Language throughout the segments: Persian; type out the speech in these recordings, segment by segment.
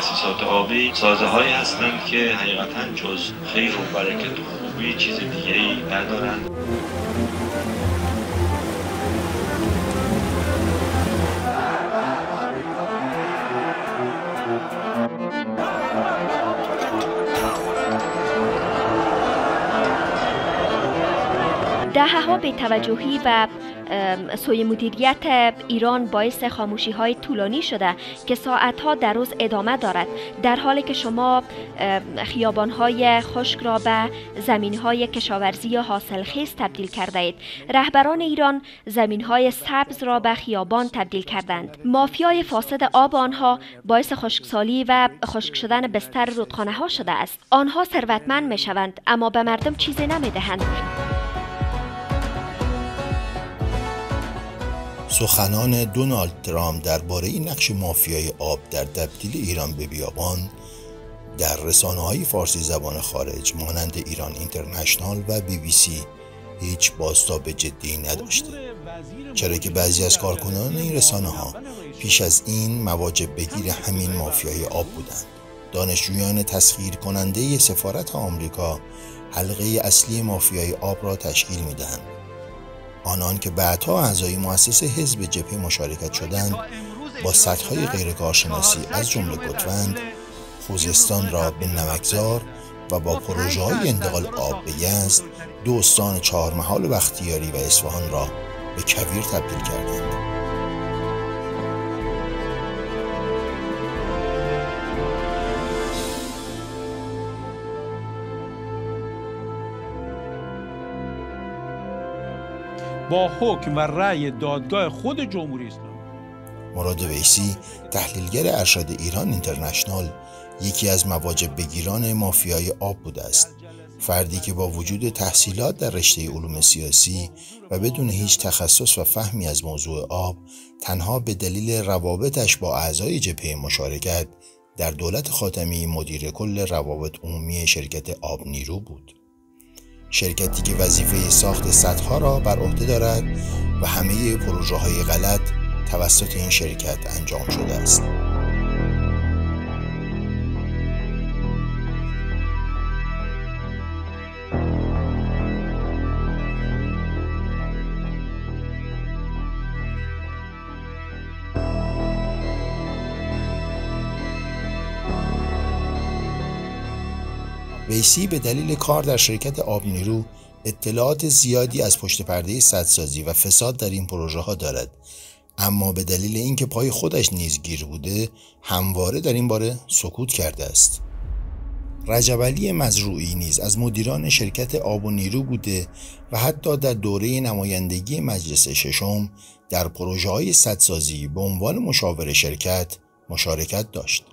تأسیسات آبی سازه‌هایی هستند که حقیقتاً جز خیر و برکت و خوبی چیز دیگه‌ای ندارند. دهه‌ها بی‌توجهی و سوی مدیریت ایران باعث خاموشی‌های طولانی شده که ساعتها در روز ادامه دارد، در حالی که شما خیابان‌های خشک را به زمین‌های کشاورزی یا حاصلخیز تبدیل کرده اید. رهبران ایران زمین‌های سبز را به خیابان تبدیل کردند. مافیای فاسد آب آنها باعث خشکسالی و خشک شدن بستر رودخانه‌ها شده است. آنها ثروتمند می‌شوند اما به مردم چیزی نمی‌دهند. سخنان دونالد ترامپ درباره نقش مافیای آب در تبدیل ایران به بیابان در رسانه‌های فارسی زبان خارج مانند ایران اینترنشنال و BBC هیچ بازتاب جدی نداشته، چرا که بعضی از کارکنان این رسانه‌ها پیش از این مواجب بگیر همین مافیای آب بودند. دانشجویان تسخیر کننده سفارت آمریکا حلقه اصلی مافیای آب را تشکیل می‌دهند. آنان که بعدها اعضای مؤسس حزب جبهه مشارکت شدند با سطح‌های غیرکارشناسی از جمله گوتفند، خوزستان را به نمکزار و با پروژه‌های انتقال آب به یزد دو استان چهارمحال بختیاری و اصفهان را به کویر تبدیل کردند. با حکم و رأی دادگاه خود جمهوری اسلامی. مراد ویسی، تحلیلگر ارشد ایران اینترنشنال، یکی از مواجب بگیران مافیای آب بوده است. فردی که با وجود تحصیلات در رشته علوم سیاسی و بدون هیچ تخصص و فهمی از موضوع آب، تنها به دلیل روابطش با اعضای جبهه مشارکت در دولت خاتمی مدیر کل روابط عمومی شرکت آب نیرو بود. شرکتی که وظیفه ساخت سدها را بر عهده دارد و همه پروژه‌های غلط توسط این شرکت انجام شده است. ویسی به دلیل کار در شرکت آب نیرو اطلاعات زیادی از پشت پرده سدسازی و فساد در این پروژه ها دارد، اما به دلیل اینکه پای خودش نیز گیر بوده همواره در این باره سکوت کرده است. رجب علی مزروعی نیز از مدیران شرکت آب و نیرو بوده و حتی در دوره نمایندگی مجلس ششم در پروژه های سدسازی به عنوان مشاور شرکت مشارکت داشت.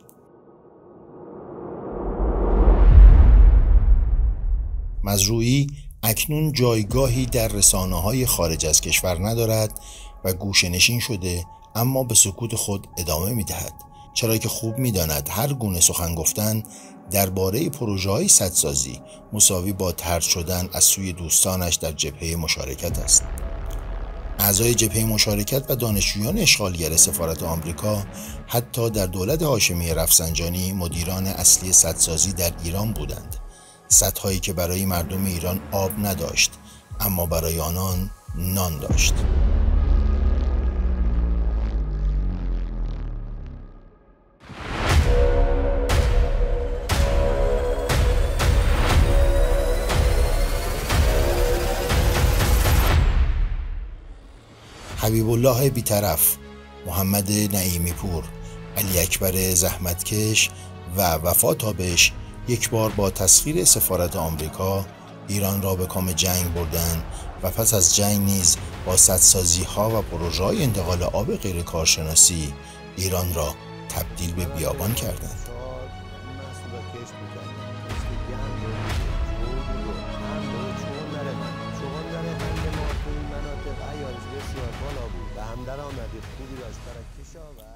مزروعی اکنون جایگاهی در رسانه‌های خارج از کشور ندارد و گوشه‌نشین شده، اما به سکوت خود ادامه می‌دهد، چرا که خوب می‌داند هر گونه سخن گفتن درباره پروژه‌های سدسازی مساوی با طرد شدن از سوی دوستانش در جبهه مشارکت است. اعضای جبهه مشارکت و دانشجویان اشغالگر سفارت آمریکا حتی در دولت هاشمی رفسنجانی مدیران اصلی سدسازی در ایران بودند. سدهایی که برای مردم ایران آب نداشت، اما برای آنان نان داشت. حبیب الله بیطرف، محمد نعیمی پور، علی اکبر زحمتکش و وفا تابش یک بار با تسخیر سفارت آمریکا ایران را به کام جنگ بردند و پس از جنگ نیز با سدسازی ها و پروژه های انتقال آب غیر کارشناسی ایران را تبدیل به بیابان کردند.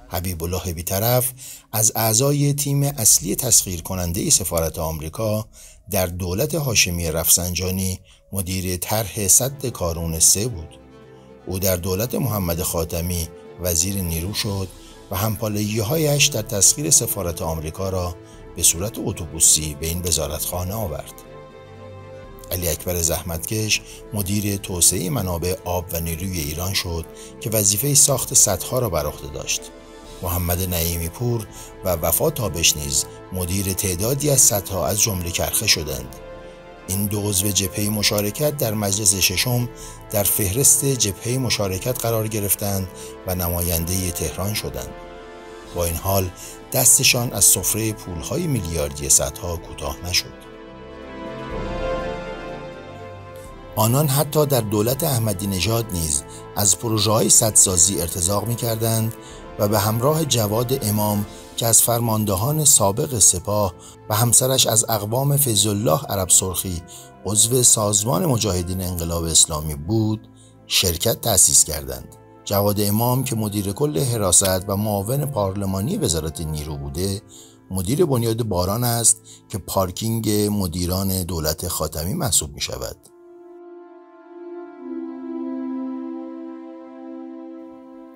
حبیب الله بیطرف از اعضای تیم اصلی تسخیر کننده سفارت آمریکا در دولت هاشمی رفسنجانی مدیر طرح سد کارون 3 بود. او در دولت محمد خاتمی وزیر نیرو شد و همپالگی‌هایش در تسخیر سفارت آمریکا را به صورت اتوبوسی به این وزارتخانه آورد. علی اکبر زحمتکش مدیر توسعه منابع آب و نیروی ایران شد که وظیفه ساخت سدها را بر عهده داشت. محمد نعیمی پور و وفا تابش نیز مدیر تعدادی از سدها از جمله کرخه شدند. این دو عضو جبهه مشارکت در مجلس ششم در فهرست جبهه مشارکت قرار گرفتند و نماینده تهران شدند. با این حال دستشان از سفره پولهای میلیاردی سدها کوتاه نشد. آنان حتی در دولت احمدی نژاد نیز از پروژه‌های سدسازی ارتزاق می‌کردند و به همراه جواد امام که از فرماندهان سابق سپاه و همسرش از اقوام فیض الله عرب سرخی عضو سازمان مجاهدین انقلاب اسلامی بود، شرکت تأسیس کردند. جواد امام که مدیر کل حراست و معاون پارلمانی وزارت نیرو بوده، مدیر بنیاد باران است که پارکینگ مدیران دولت خاتمی محسوب می‌شود.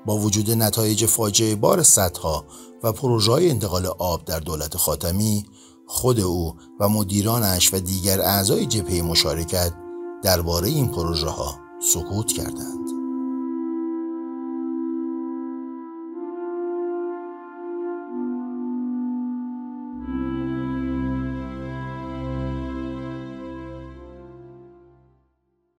با وجود نتایج فاجعه بار سدها و پروژه‌های انتقال آب در دولت خاتمی، خود او و مدیرانش و دیگر اعضای جبهه مشارکت درباره این پروژه‌ها سکوت کردند.